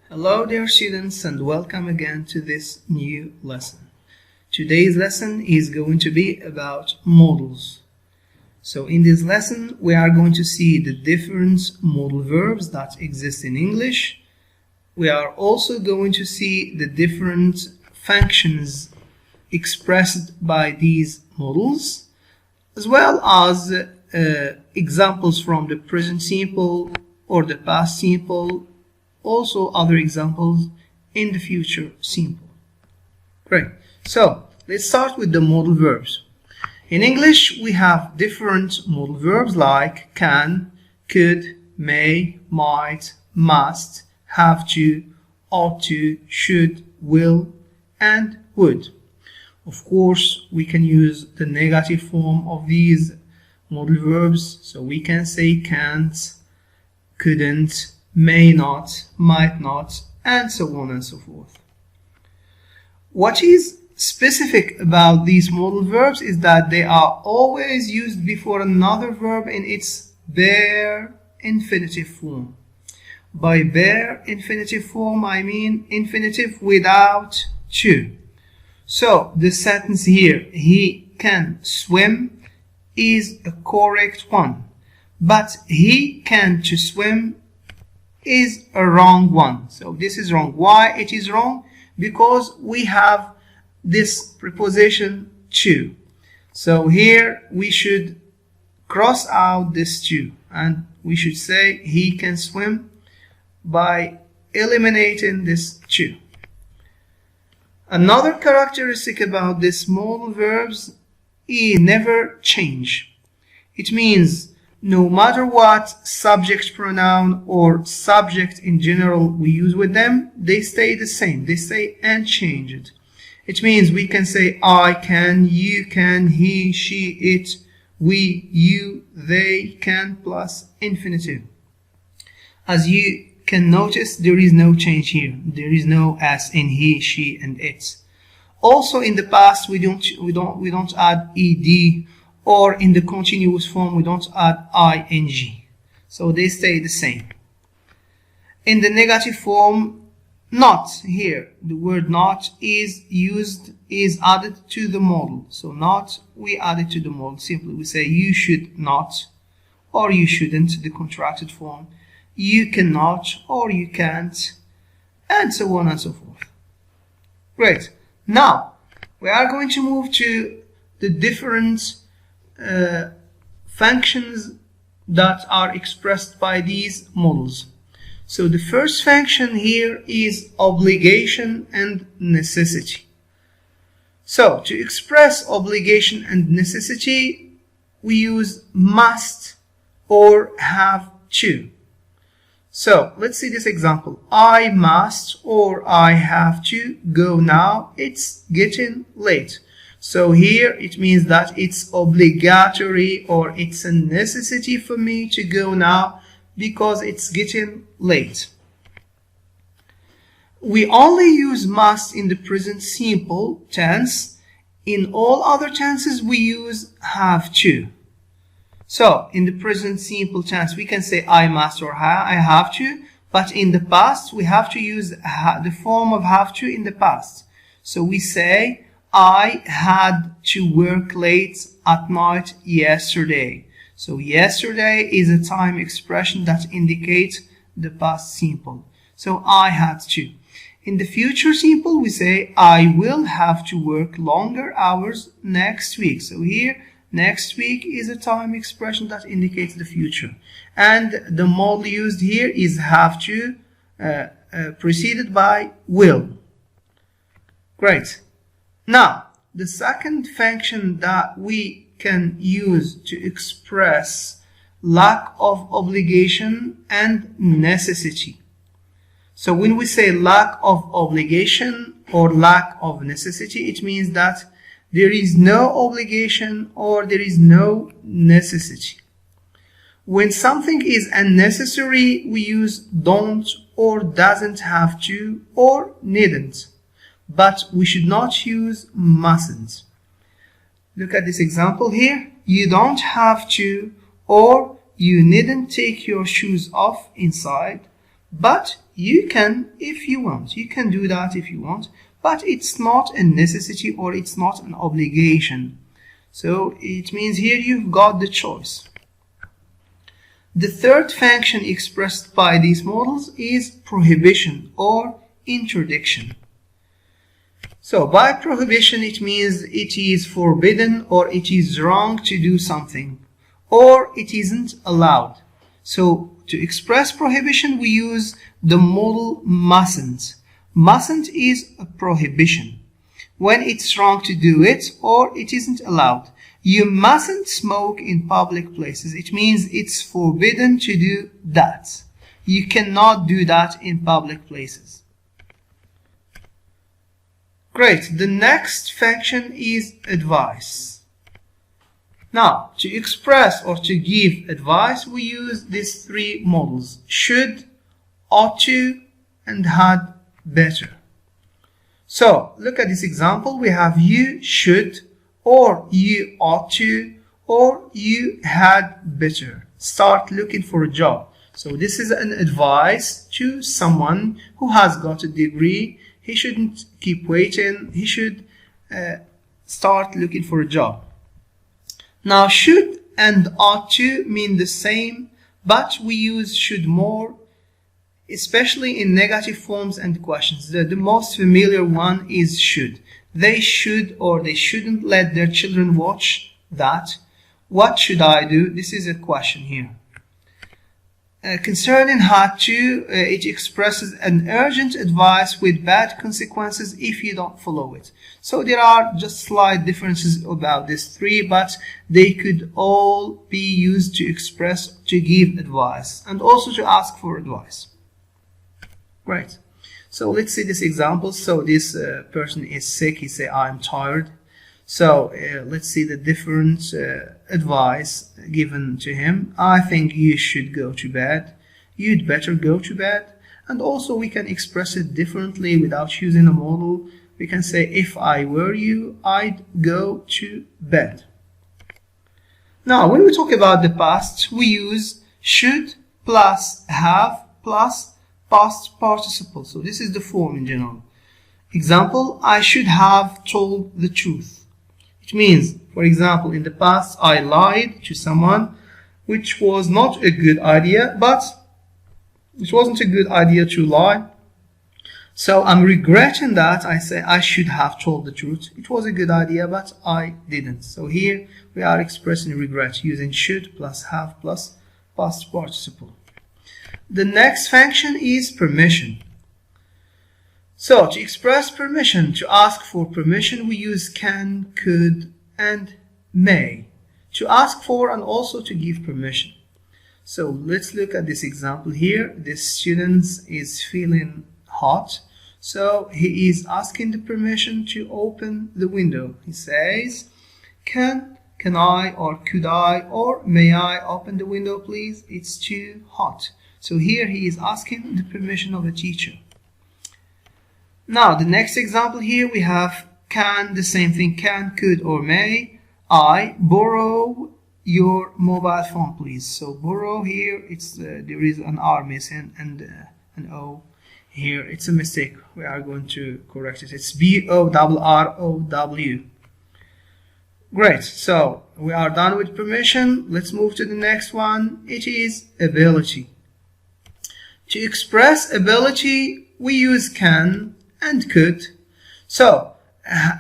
Hello dear students and welcome again to this new lesson. Today's lesson is going to be about modals. So in this lesson we are going to see the different modal verbs that exist in English. We are also going to see the different functions expressed by these modals, as well as examples from the present simple or the past simple, also other examples in the future simple. Great. So let's start with the modal verbs. In English we have different modal verbs like can, could, may, might, must, have to, ought to, should, will, and would. Of course, we can use the negative form of these modal verbs, so we can say can't, couldn't, may not, might not, and so on and so forth. What is specific about these modal verbs is that they are always used before another verb in its bare infinitive form. By bare infinitive form, I mean infinitive without to. So the sentence here, he can swim, is a correct one, but he can't swim is a wrong one. So this is wrong. Why it is wrong? Because we have this preposition to. So here we should cross out this to and we should say he can swim by eliminating this to. Another characteristic about these modal verbs is never change. It means no matter what subject pronoun or subject in general we use with them, they stay the same. They stay unchanged. It means we can say I can, you can, he, she, it, we, you, they can plus infinitive. As you can notice, there is no change here. There is no s in he, she, and it. Also in the past we don't add ed, or in the continuous form we don't add ing. So they stay the same. In the negative form, not here, the word not is added to the modal. So not, we add it to the modal. Simply we say you should not, or you shouldn't, the contracted form. You cannot, or you can't, and so on and so forth. Great. Now we are going to move to the different functions that are expressed by these modals. So the first function here is obligation and necessity. So to express obligation and necessity, we use must or have to. So let's see this example. I must or I have to go now. It's getting late. So here it means that it's obligatory or it's a necessity for me to go now because it's getting late. We only use must in the present simple tense. In all other tenses we use have to. So in the present simple tense we can say I must or I have to, but in the past we have to use the form of have to in the past. So we say I had to work late at night yesterday. So yesterday is a time expression that indicates the past simple. So I had to. In the future simple we say I will have to work longer hours next week. So here next week is a time expression that indicates the future. And the modal used here is have to preceded by will. Great. Now, the second function that we can use to express lack of obligation and necessity. So when we say lack of obligation or lack of necessity, it means that there is no obligation or there is no necessity. When something is unnecessary, we use don't or doesn't have to or needn't. But we should not use mustn't. Look at this example here. You don't have to or you needn't take your shoes off inside, but you can if you want. You can do that if you want, but it's not a necessity or it's not an obligation. So it means here you've got the choice. The third function expressed by these modals is prohibition or interdiction. So by prohibition, it means it is forbidden or it is wrong to do something, or it isn't allowed. So to express prohibition, we use the modal mustn't. Mustn't is a prohibition when it's wrong to do it or it isn't allowed. You mustn't smoke in public places. It means it's forbidden to do that. You cannot do that in public places. Great. The next function is advice. Now, to express or to give advice, we use these three modals: should, ought to, and had better. So, look at this example. We have you should, or you ought to, or you had better start looking for a job. So this is an advice to someone who has got a degree. He shouldn't keep waiting. He should start looking for a job. Now, should and ought to mean the same, but we use should more, especially in negative forms and questions. The most familiar one is should. They should or they shouldn't let their children watch that. What should I do? This is a question here. Concerning had to, it expresses an urgent advice with bad consequences if you don't follow it. So there are just slight differences about these three, but they could all be used to express, to give advice, and also to ask for advice. Great. So let's see this example. So this person is sick. He say, I'm tired. So let's see the different advice given to him. I think you should go to bed. You'd better go to bed. And also we can express it differently without using a modal. We can say, if I were you, I'd go to bed. Now, when we talk about the past, we use should plus have plus past participle. So this is the form in general. Example, I should have told the truth. It means, for example, in the past, I lied to someone, which was not a good idea, but it wasn't a good idea to lie. So I'm regretting that. I say I should have told the truth. It was a good idea, but I didn't. So here we are expressing regret using should plus have plus past participle. The next function is permission. So to express permission, to ask for permission, we use can, could, and may. To ask for and also to give permission. So let's look at this example here. This student is feeling hot. So he is asking the permission to open the window. He says, can I or could I or may I open the window please? It's too hot. So here he is asking the permission of the teacher. Now the next example here we have can, the same thing, can, could, or may I borrow your mobile phone please. So borrow here, it's there is an R missing and an O here. It's a mistake. We are going to correct it. It's B-O-R-R-O-W. Great. So we are done with permission. Let's move to the next one. It is ability. To express ability, we use can and could. So,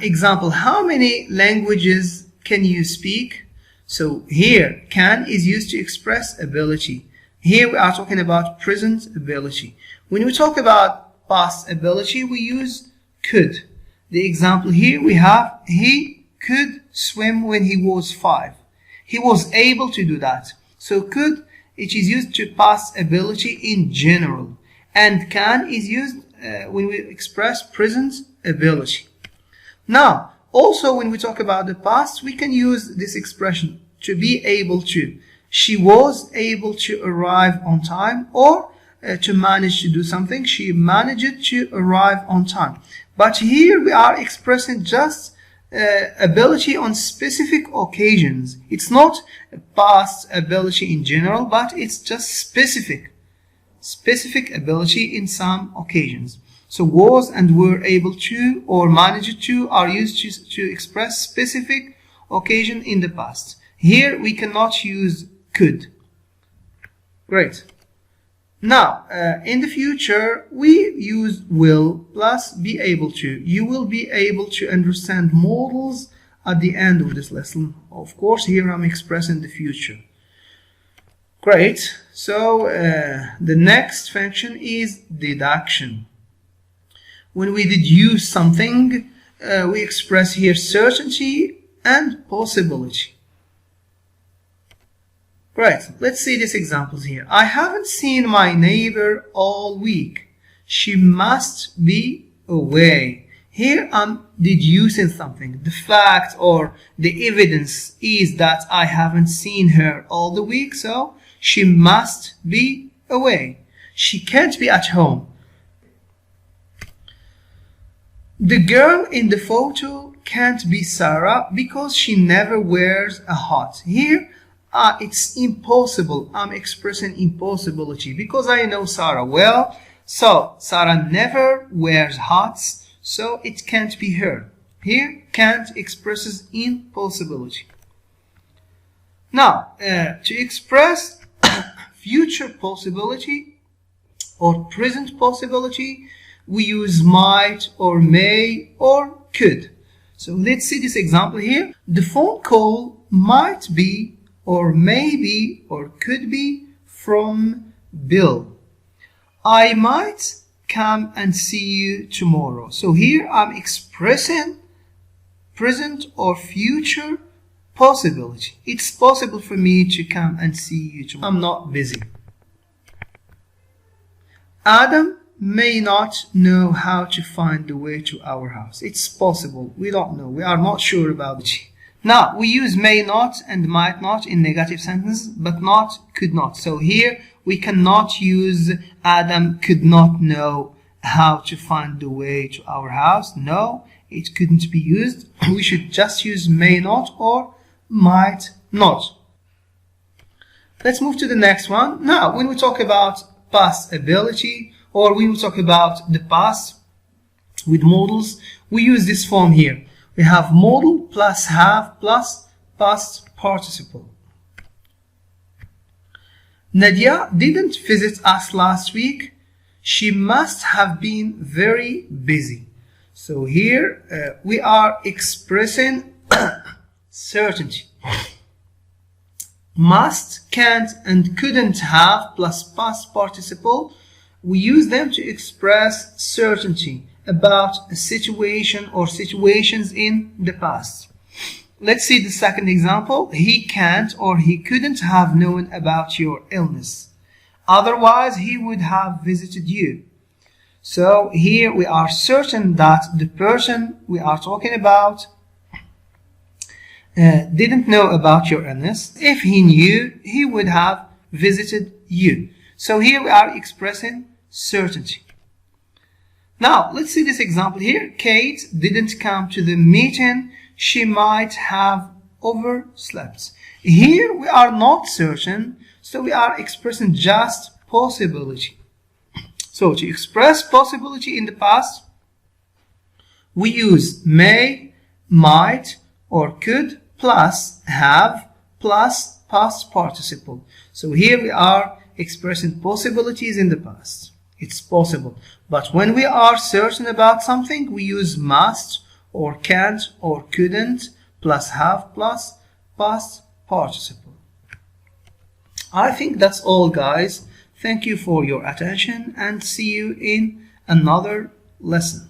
example, how many languages can you speak? So here, can is used to express ability. Here we are talking about present ability. When we talk about past ability, we use could. The example here we have, he could swim when he was 5. He was able to do that. So could, it is used to past ability in general. And can is used when we express present ability. Now, also when we talk about the past, we can use this expression to be able to. She was able to arrive on time, or to manage to do something. She managed to arrive on time. But here we are expressing just ability on specific occasions. It's not past ability in general, but it's just specific specific ability in some occasions. So was and were able to or managed to are used to express specific occasion in the past. Here we cannot use could. Great. Now, in the future, we use will plus be able to. You will be able to understand modals at the end of this lesson. Of course, here I'm expressing the future. Great. So, the next function is deduction. When we deduce something, we express here certainty and possibility. Right, let's see these examples here. I haven't seen my neighbor all week. She must be away. Here I'm deducing something. The fact or the evidence is that I haven't seen her all the week, so she must be away. She can't be at home. The girl in the photo can't be Sarah because she never wears a hat. Here, it's impossible. I'm expressing impossibility because I know Sarah well. So Sarah never wears hats, so it can't be her. Here, can't expresses impossibility. Now, to express future possibility or present possibility, we use might or may or could. So let's see this example here. The phone call might be or may be or could be from Bill. I might come and see you tomorrow. So here I'm expressing present or future possibility. It's possible for me to come and see you tomorrow. I'm not busy. Adam may not know how to find the way to our house. It's possible. We don't know. We are not sure about it. Now, we use may not and might not in negative sentences, but not could not. So here, we cannot use Adam could not know how to find the way to our house. No, it couldn't be used. We should just use may not or might not. Let's move to the next one. Now, when we talk about past ability, or when we talk about the past with modals, we use this form here. We have modal plus have plus past participle. Nadia didn't visit us last week. She must have been very busy. So here we are expressing certainty. Must, can't, and couldn't have plus past participle, we use them to express certainty about a situation or situations in the past. Let's see the second example. He can't or he couldn't have known about your illness. Otherwise, he would have visited you. So here we are certain that the person we are talking about didn't know about your illness. If he knew, he would have visited you. So here we are expressing certainty. Now, let's see this example here. Kate didn't come to the meeting. She might have overslept. Here we are not certain, so we are expressing just possibility. So to express possibility in the past, we use may, might, or could plus have plus past participle. So here we are expressing possibilities in the past. It's possible. But when we are certain about something, we use must or can't or couldn't plus have plus past participle. I think that's all, guys. Thank you for your attention and see you in another lesson.